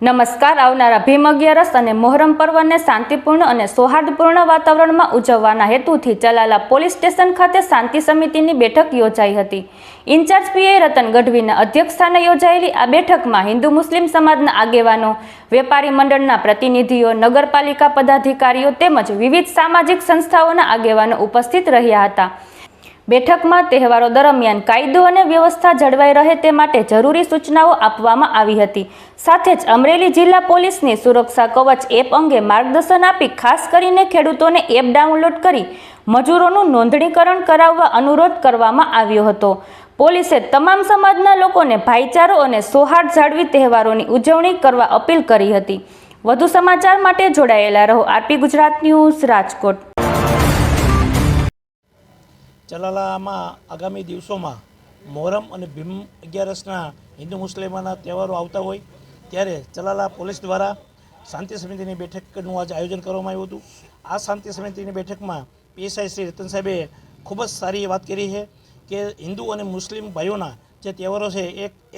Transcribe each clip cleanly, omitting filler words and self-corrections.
નમસ્કાર। આવનારા ભીમ અગિયારસ અને મોહરમ પર્વને શાંતિપૂર્ણ અને સૌહાર્દપૂર્ણ વાતાવરણમાં ઉજવવાના હેતુથી ચલાલા પોલીસ સ્ટેશન ખાતે શાંતિ સમિતિની બેઠક યોજાઈ હતી। ઇન્ચાર્જ પીઆઈ રતન ગઢવીના અધ્યક્ષસ્થાને યોજાયેલી આ બેઠકમાં હિન્દુ મુસ્લિમ સમાજના આગેવાનો, વેપારી મંડળના પ્રતિનિધિઓ, નગરપાલિકા પદાધિકારીઓ તેમજ વિવિધ સામાજિક સંસ્થાઓના આગેવાનો ઉપસ્થિત રહ્યા હતા। બેઠકમાં તહેવારો દરમિયાન કાયદો અને વ્યવસ્થા જળવાઈ રહે તે માટે જરૂરી સૂચનાઓ આપવામાં આવી હતી। સાથે જ અમરેલી જિલ્લા પોલીસની સુરક્ષા કવચ એપ અંગે માર્ગદર્શન આપી ખાસ કરીને ખેડૂતોને એપ ડાઉનલોડ કરી મજૂરોનું નોંધણીકરણ કરાવવા અનુરોધ કરવામાં આવ્યો હતો। પોલીસે તમામ સમાજના લોકોને ભાઈચારો અને સૌહાર્દ જાળવી તહેવારોની ઉજવણી કરવા અપીલ કરી હતી। વધુ સમાચાર માટે જોડાયેલા રહો આરપી ગુજરાત ન્યૂઝ રાજકોટ। ચલાલામાં આગામી દિવસોમાં મોહરમ અને ભીમ અગિયારસના હિન્દુ મુસ્લિમોના તહેવારો આવતા હોય ત્યારે ચલાલા પોલીસ દ્વારા શાંતિ સમિતિની બેઠકનું આજે આયોજન કરવામાં આવ્યું હતું। આ શાંતિ સમિતિની બેઠકમાં પીએસઆઈ શ્રી રતન સાહેબે ખૂબ જ સારી વાત કરી છે કે હિન્દુ અને મુસ્લિમ ભાઈઓના જે તહેવારો છે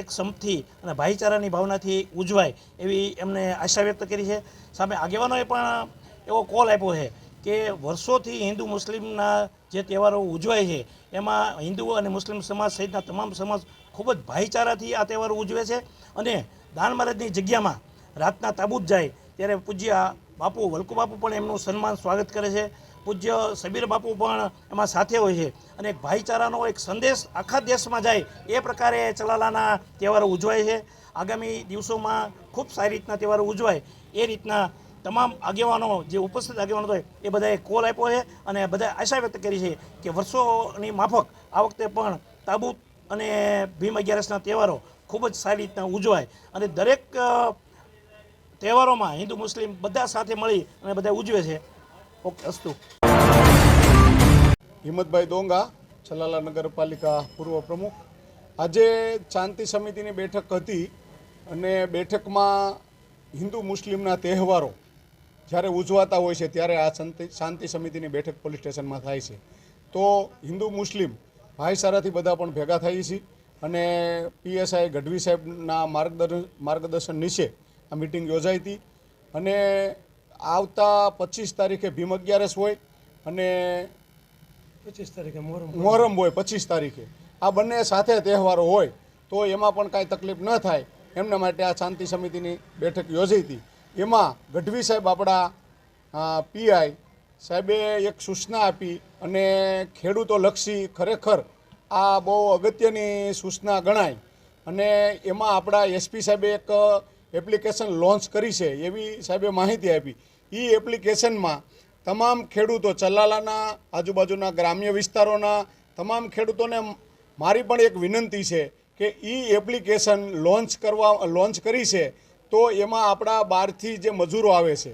એક સંપથી અને ભાઈચારાની ભાવનાથી ઉજવાય એવી એમને આશા વ્યક્ત કરી છે। સામે આગેવાનોએ પણ એવો કોલ આપ્યો છે કે વર્ષોથી હિન્દુ મુસ્લિમના જે તહેવારો ઉજવાય છે એમાં હિન્દુ અને મુસ્લિમ સમાજ સહિતના તમામ સમાજ ખૂબ જ ભાઈચારાથી આ તહેવારો ઉજવે છે અને દાન મહારાજની જગ્યામાં રાતના તાબૂત જાય ત્યારે પૂજ્ય બાપુ વલ્કુ બાપુ પણ એમનું સન્માન સ્વાગત કરે છે। પૂજ્ય સબીર બાપુ પણ એમાં સાથે હોય છે અને એક ભાઈચારાનો એક સંદેશ આખા દેશમાં જાય એ પ્રકારે ચલાલાના તહેવારો ઉજવાય છે। આગામી દિવસોમાં ખૂબ સારી રીતના તહેવારો ઉજવાય એ રીતના તમામ આગેવાનો જે ઉપસ્થિત આગેવાનો હોય એ બધાએ કોલ આપ્યો છે અને બધાએ આશા વ્યક્ત કરી છે કે વર્ષોની માફક આ વખતે પણ તાબૂત અને ભીમ અગિયારસના તહેવારો ખૂબ જ સારી રીતના ઉજવાય અને દરેક તહેવારોમાં હિન્દુ મુસ્લિમ બધા સાથે મળી અને બધા ઉજવે છે। ઓકે, અસ્તુ। હિંમતભાઈ દોંગા, ચલાલા નગરપાલિકા પૂર્વ પ્રમુખ। આજે શાંતિ સમિતિની બેઠક હતી અને બેઠકમાં હિન્દુ મુસ્લિમના તહેવારો જ્યારે ઉજવાતા હોય છે ત્યારે આ શાંતિ સમિતિની બેઠક પોલીસ સ્ટેશનમાં થાય છે। તો હિન્દુ મુસ્લિમ ભાઈચારાથી બધા પણ ભેગા થઈએ છીએ અને પીએસઆઈ ગઢવી સાહેબના માર્ગદર્શન નીચે આ મિટિંગ યોજાઈ હતી અને આવતા 25 તારીખે ભીમ અગિયારસ હોય અને 25 તારીખે મોહરમ હોય। 25 તારીખે આ બંને સાથે તહેવારો હોય તો એમાં પણ કાંઈ તકલીફ ન થાય એમના માટે આ શાંતિ સમિતિની બેઠક યોજાઈ હતી। એમાં ગઢવી સાહેબ આપણા પીઆઈ સાહેબે એક સૂચના આપી અને ખેડૂતોલક્ષી ખરેખર આ બહુ અગત્યની સૂચના ગણાય અને એમાં આપણા એસપી સાહેબે એક એપ્લિકેશન લોન્ચ કરી છે એવી સાહેબે માહિતી આપી। એ એપ્લિકેશનમાં તમામ ખેડૂતો ચલાલાના આજુબાજુના ગ્રામ્ય વિસ્તારોના તમામ ખેડૂતોને મારી પણ એક વિનંતી છે કે એપ્લિકેશન લોન્ચ કરી છે તો એમાં આપણા બહારથી જે મજૂરો આવે છે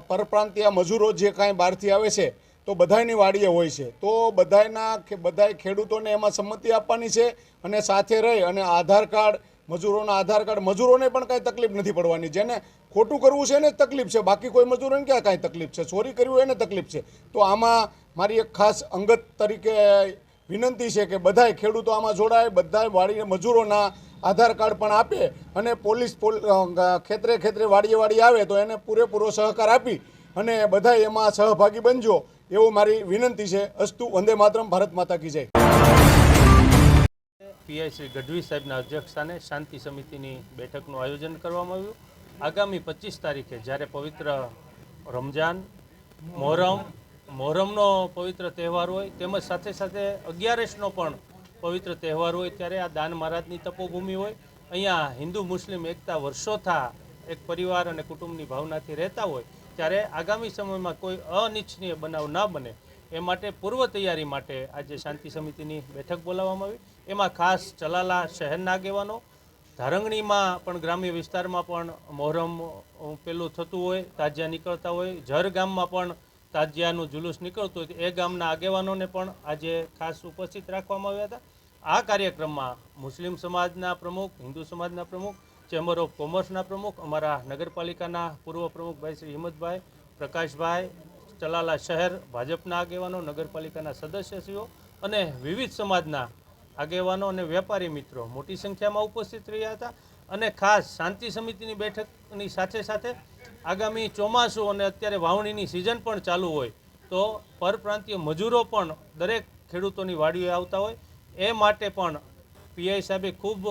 પરપ્રાંતીય મજૂરો જે કાંઈ બહારથી આવે છે તો બધાયની વાડીએ હોય છે તો બધાય ખેડૂતોને એમાં સંમતિ આપવાની છે અને સાથે રહી અને આધાર કાર્ડ મજૂરોને પણ કાંઈ તકલીફ નથી પડવાની। જેને ખોટું કરવું છે એને જ તકલીફ છે, બાકી કોઈ મજૂરોને ક્યાં કાંઈ તકલીફ છે, ચોરી કરવી હોય એને તકલીફ છે। તો આમાં મારી એક ખાસ અંગત તરીકે વિનંતી છે કે બધાય ખેડૂતો આમાં જોડાય, બધાય વાડી મજૂરોના આધાર કાર્ડ પણ આપે અને પોલીસ ખેતરે વાડીએ આવે તો એને પૂરેપૂરો સહકાર આપી અને બધાય એમાં સહભાગી બનજો એવું મારી વિનંતી છે। અસ્તુ, વંદે માતરમ, ભારત માતા કી જય। પીઆઈ શ્રી ગઢવી સાહેબના અધ્યક્ષસ્થાને શાંતિ સમિતિની બેઠકનું આયોજન કરવામાં આવ્યું। આગામી 25 તારીખે જ્યારે પવિત્ર રમજાન મોહરમનો પવિત્ર તહેવાર હોય તેમજ સાથે સાથે અગિયારસનો પણ પવિત્ર તહેવાર હોય ત્યારે આ દાન મહારાજની તપોભૂમિ હોય। અહીંયા હિન્દુ મુસ્લિમ એકતા વર્ષોથી એક પરિવાર અને કુટુંબની ભાવનાથી રહેતા હોય ત્યારે આગામી સમયમાં કોઈ અનિચ્છનીય બનાવ ના બને એ માટે પૂર્વ તૈયારી માટે આજે શાંતિ સમિતિની બેઠક બોલાવવામાં આવી। એમાં ખાસ ચલાલા શહેરના આગેવાનો, ધારંગણીમાં પણ ગ્રામ્ય વિસ્તારમાં પણ મોહરમ પેલું થતું હોય, તાજિયા નીકળતા હોય, ઝર ગામમાં પણ તાજિયાનું જુલુસ નીકળતું હોય એ ગામના આગેવાનોને પણ આજે ખાસ ઉપસ્થિત રાખવામાં આવ્યા હતા। આ કાર્યક્રમમાં મુસ્લિમ સમાજના પ્રમુખ, હિન્દુ સમાજના પ્રમુખ, ચેમ્બર ઓફ કોમર્સના પ્રમુખ, અમારા નગરપાલિકાના પૂર્વ પ્રમુખ ભાઈ શ્રી હિંમતભાઈ, પ્રકાશભાઈ, ચલાલા શહેર ભાજપના આગેવાનો, નગરપાલિકાના સદસ્યશ્રીઓ અને વિવિધ સમાજના આગેવાનો અને વેપારી મિત્રો મોટી સંખ્યામાં ઉપસ્થિત રહ્યા હતા. અને ખાસ શાંતિ સમિતિની બેઠકની સાથે સાથે આગામી ચોમાસું અને અત્યારે વાવણીની સિઝન પણ ચાલુ હોય તો પરપ્રાંતીય મજૂરો પણ દરેક ખેડૂતોની વાડીએ આવતા હોય એ માટે પણ પીઆઈ સાહેબે ખૂબ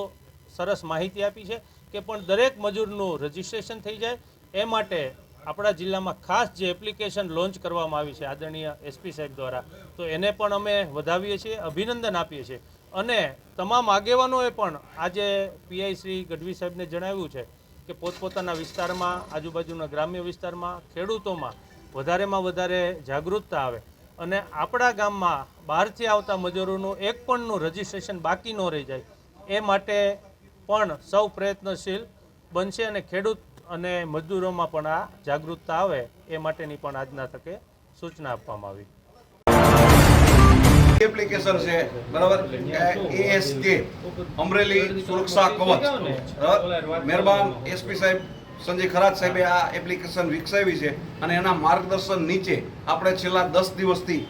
સરસ માહિતી આપી છે કે પણ દરેક મજૂરનું રજિસ્ટ્રેશન થઈ જાય એ માટે આપણા જિલ્લામાં ખાસ જે એપ્લિકેશન લોન્ચ કરવામાં આવી છે આદરણીય એસપી સાહેબ દ્વારા, તો એને પણ અમે વધાવીએ છીએ, અભિનંદન આપીએ છીએ. અને તમામ આગેવાનોએ પણ આજે પીઆઈ શ્રી ગઢવી સાહેબને જણાવ્યું છે કે પોતપોતાના વિસ્તારમાં, આજુબાજુના ગ્રામ્ય વિસ્તારમાં ખેડૂતોમાં વધારેમાં વધારે જાગૃતતા આવે અને આપણા ગામમાં બહારથી આવતા મજૂરોનું એક પણનું રજિસ્ટ્રેશન બાકી ન રહી જાય એ માટે પણ સૌ પ્રયત્નશીલ બનશે અને ખેડૂત અને મજદૂરોમાં પણ આ જાગૃતતા આવે એ માટેની પણ આજના તકે સૂચના આપવામાં આવી. એપ્લિકેશન છે બરાબર, ASK અમરેલી સુરક્ષા કવચ, મહેરબાન એસપી સાહેબ સંજય ખરાત સાહેબે આ એપ્લિકેશન વિકસાવી છે અને એના માર્ગદર્શન નીચે આપણે છેલ્લા 10 દિવસથી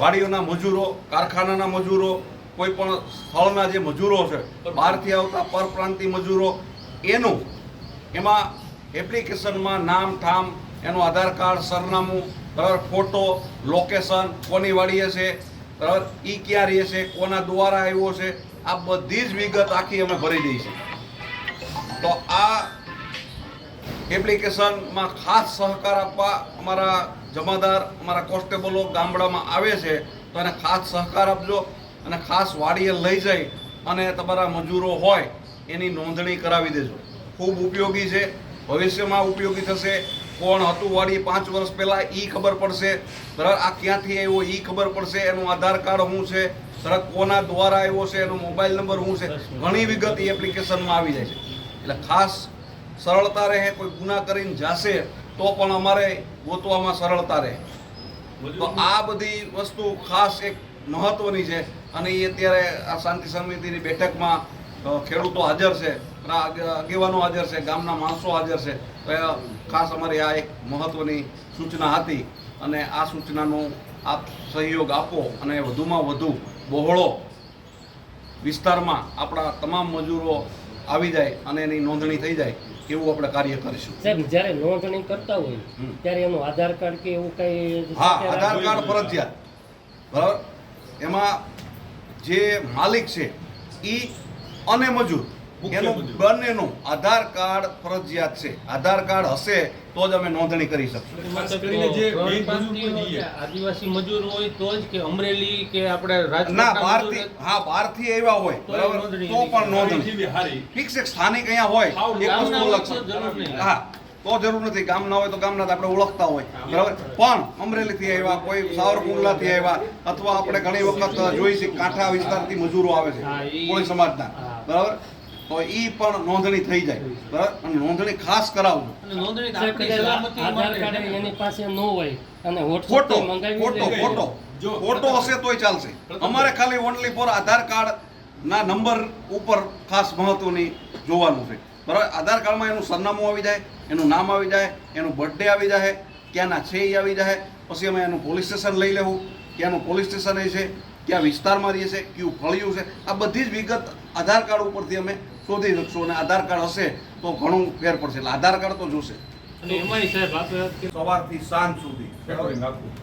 વાડીઓના મજૂરો, કારખાનાના મજૂરો, કોઈ પણ સ્થળના જે મજૂરો છે, બહારથી આવતા પરપ્રાંતીય મજૂરો, એમાં એપ્લિકેશનમાં નામ, ઠામ, એનું આધાર કાર્ડ, સરનામું, બરાબર, ફોટો, લોકેશન, કોની વાડીએ છે, બરાબર, ઈ ક્યાં રહે છે, કોના દ્વારા આવ્યો છે, આ બધી જ વિગત આખી અમે ભરી દઈ છે. તો આ એપ્લિકેશનમાં ખાસ સહકાર આપવા અમારા જમાદાર, અમારા કોન્સ્ટેબલો ગામડામાં આવે છે તો એને ખાસ સહકાર આપજો અને ખાસ વાડીએ લઈ જઈ અને તમારા મજૂરો હોય એની નોંધણી કરાવી દેજો. ખૂબ ઉપયોગી છે, ભવિષ્યમાં ઉપયોગી થશે. કોણ હતું વાડી 5 વર્ષ પહેલાં ઈ ખબર પડશે, બરાબર, આ ક્યાંથી આવ્યો ઈ ખબર પડશે, એનું આધાર કાર્ડ શું છે, બરાબર, કોના દ્વારા આવ્યો છે, એનો મોબાઈલ નંબર શું છે, ઘણી વિગત એ એપ્લિકેશનમાં આવી જાય છે. એટલે ખાસ સરળતા રહે. કોઈ ગુના કરીને જશે તો પણ અમારે ગોતવામાં સરળતા રહે. તો આ બધી વસ્તુ ખાસ એક મહત્વની છે અને એ અત્યારે આ શાંતિ સમિતિની બેઠકમાં ખેડૂતો હાજર છે, આગેવાનો હાજર છે, ગામના માણસો હાજર છે. તો ખાસ અમારી આ એક મહત્વની સૂચના હતી અને આ સૂચનાનો આપ સહયોગ આપો અને વધુમાં વધુ બહોળો વિસ્તારમાં આપણા તમામ મજૂરો આવી જાય અને એની નોંધણી થઈ જાય એવું આપણે કાર્ય કરીશું. સાહેબ, જ્યારે નોંધણી કરતા હોય ત્યારે એનું આધાર કાર્ડ કે એવું કઈ? હા, આધાર કાર્ડ ફરજિયાત, બરાબર. એમાં જે માલિક છે ઈ અને મજૂર એનું બંનેનું આધાર કાર્ડ ફરજિયાત છે. આધાર કાર્ડ હશે તો જ અમે નોંધણી કરી શકીશું. આદિવાસી મજૂર હોય તો જ કે અમરેલી કે આપણે ના, બહારથી આવ્યા હોય, બરાબર, તો પણ નોંધણી ફિક્સ. એક સ્થાનિક અહીંયા હોય એક વસ્તુ અલગ છે. હા, તો જરૂર નથી. ગામના હોય તો ગામના આપણે ઓળખતા હોય, બરાબર, પણ અમરેલીથી આવ્યા, કોઈ સાવરકુંડલાથી આવ્યા, અથવા આપણે ઘણી વખત જોઈ છે કાંઠા વિસ્તારથી મજૂરો આવે છે કોળી સમાજના, બરાબર, તો ઈ પણ નોંધણી થઈ જાય, બરાબર. અને નોંધણી ખાસ કરાવજો. આધાર કાર્ડ એની પાસે ન હોય અને ફોટો હશે તોય ચાલશે. અમારે ખાલી ઓનલી ફોર આધાર કાર્ડ ના નંબર ઉપર ખાસ મહત્વની જોવાનું છે, બરાબર. આધાર કાર્ડમાં એનું સરનામું આવી જાય, એનું નામ આવી જાય, એનું બર્થડે આવી જાય, ક્યાંના છે એ આવી જાય. પછી અમે એનું પોલીસ સ્ટેશન લઈ લેવું, ક્યાંનું પોલીસ સ્ટેશન એ છે, ક્યાં વિસ્તારમાં રહે છે, કયું ફળિયું છે, આ બધી જ વિગત આધાર કાર્ડ ઉપરથી અમે શોધી શકશું. અને આધાર કાર્ડ હશે તો ઘણું ફેર પડશે. એટલે આધાર કાર્ડ તો જોશે. અને એમાંય સાહેબ આપણે સવારથી સાંજ સુધી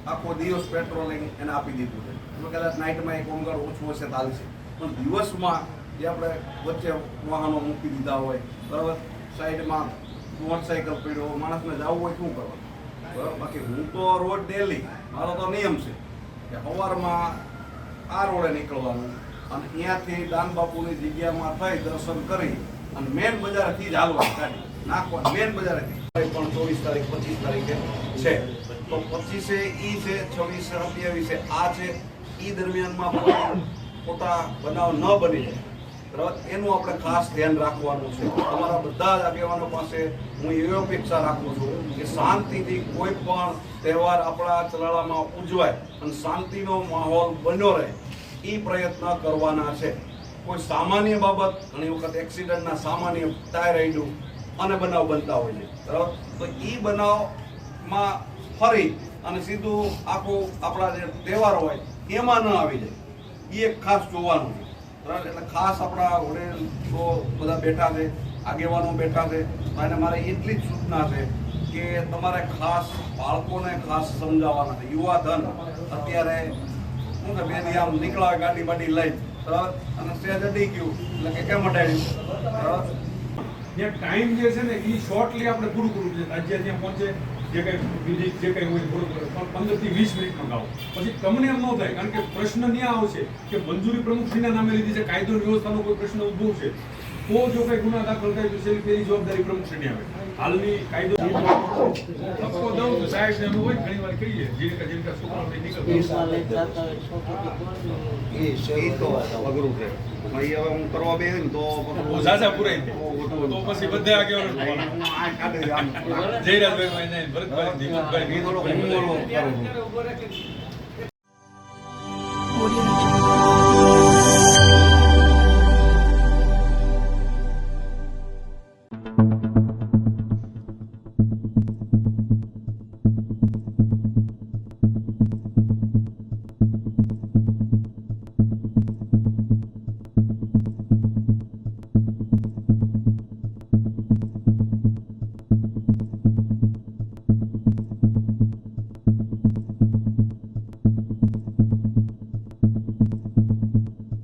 આખો દિવસ પેટ્રોલિંગ એને આપી દીધું છે. એમાં કદાચ નાઇટમાં એક હોમગાર્ડ ઓછું હશે ચાલશે, પણ દિવસમાં જે આપણે વચ્ચે વાહનો મૂકી દીધા હોય, બરાબર, સાઈડમાં મોટરસાઇકલ પડ્યો, માણસને જવું હોય શું કરવાનું, બરાબર. બાકી હું તો રોજ ડેલી, મારો તો નિયમ છે કે સવારમાં આ રોડે નીકળવાનું અને અહીંયાથી દાન બાપુની જગ્યામાં થઈ દર્શન કરી અને મેન બજારથી જ હાલવાનું, ગાડી નાખવાનું મેન બજારેથી. પણ 24 તારીખ 25 તારીખે છે, તો 25 ઈ છે, 26 27 આ છે. ઈ દરમિયાનમાં ખોટા બનાવ ન બની જાય, બરાબર, એનું આપણે ખાસ ધ્યાન રાખવાનું છે. અમારા બધા જ આગેવાનો પાસે હું એવી અપેક્ષા રાખું છું કે શાંતિથી કોઈ પણ તહેવાર આપણા ચલાળામાં ઉજવાય અને શાંતિનો માહોલ બન્યો રહે એ પ્રયત્ન કરવાના છે. કોઈ સામાન્ય બાબત, ઘણી વખત એક્સિડન્ટના સામાન્ય ટાયર આઈડું અને બનાવ બનતા હોય છે, બરાબર. તો એ બનાવમાં ફરી અને સીધું આખું આપણા જે તહેવાર હોય એમાં ન આવી જાય. એ એક ખાસ જોવાનું છે. બરાબર? એટલે ખાસ આપણા વડીલ તો બધા બેઠા છે, આગેવાનો બેઠા છે, અને મારે એટલી જ સૂચના છે કે તમારે ખાસ બાળકોને ખાસ સમજાવવાના છે. યુવા ધન અત્યારે શું છે, બે દી આમ નીકળાવે ગાડી બાડી લઈ, બરાબર, અને સેજ અડી ગયું એટલે કે કેમ અડાડ્યું, બરાબર. જે ટાઈમ જે છે ને એ શોર્ટલી આપણે પૂરું કરવું છે. રાજ્ય ત્યાં પહોંચે જે કંઈ વિધિ જે કંઈ હોય થોડું પણ 15 થી 20 મિનિટમાં ગાઓ. પછી તમને એમ ન થાય, કારણ કે પ્રશ્ન ત્યાં આવશે કે મંજૂરી પ્રમુખશ્રીના નામે લીધી છે, કાયદો અને વ્યવસ્થાનો કોઈ પ્રશ્ન ઉદ્ભવશે તો જો કંઈ ગુના દાખલ થાય તો તેની જવાબદારી પ્રમુખશ્રીની આવે. હાલની કાયદો ધક્કો દઉં તો સાહેબ એમ હોય ઘણી વાર કહીએ જેને છોકરાઓ નીકળતા એ તો અઘરું છે. ભાઈ હવે હું કરવા બે ને તો ઝાઝા પુરાઈ જાય તો પછી બધા આગેવાનો હું આ કાઢી આમ જયરાજભાઈ ભરતભાઈ દીપકભાઈ થોડો હું ઓલો કરું છું.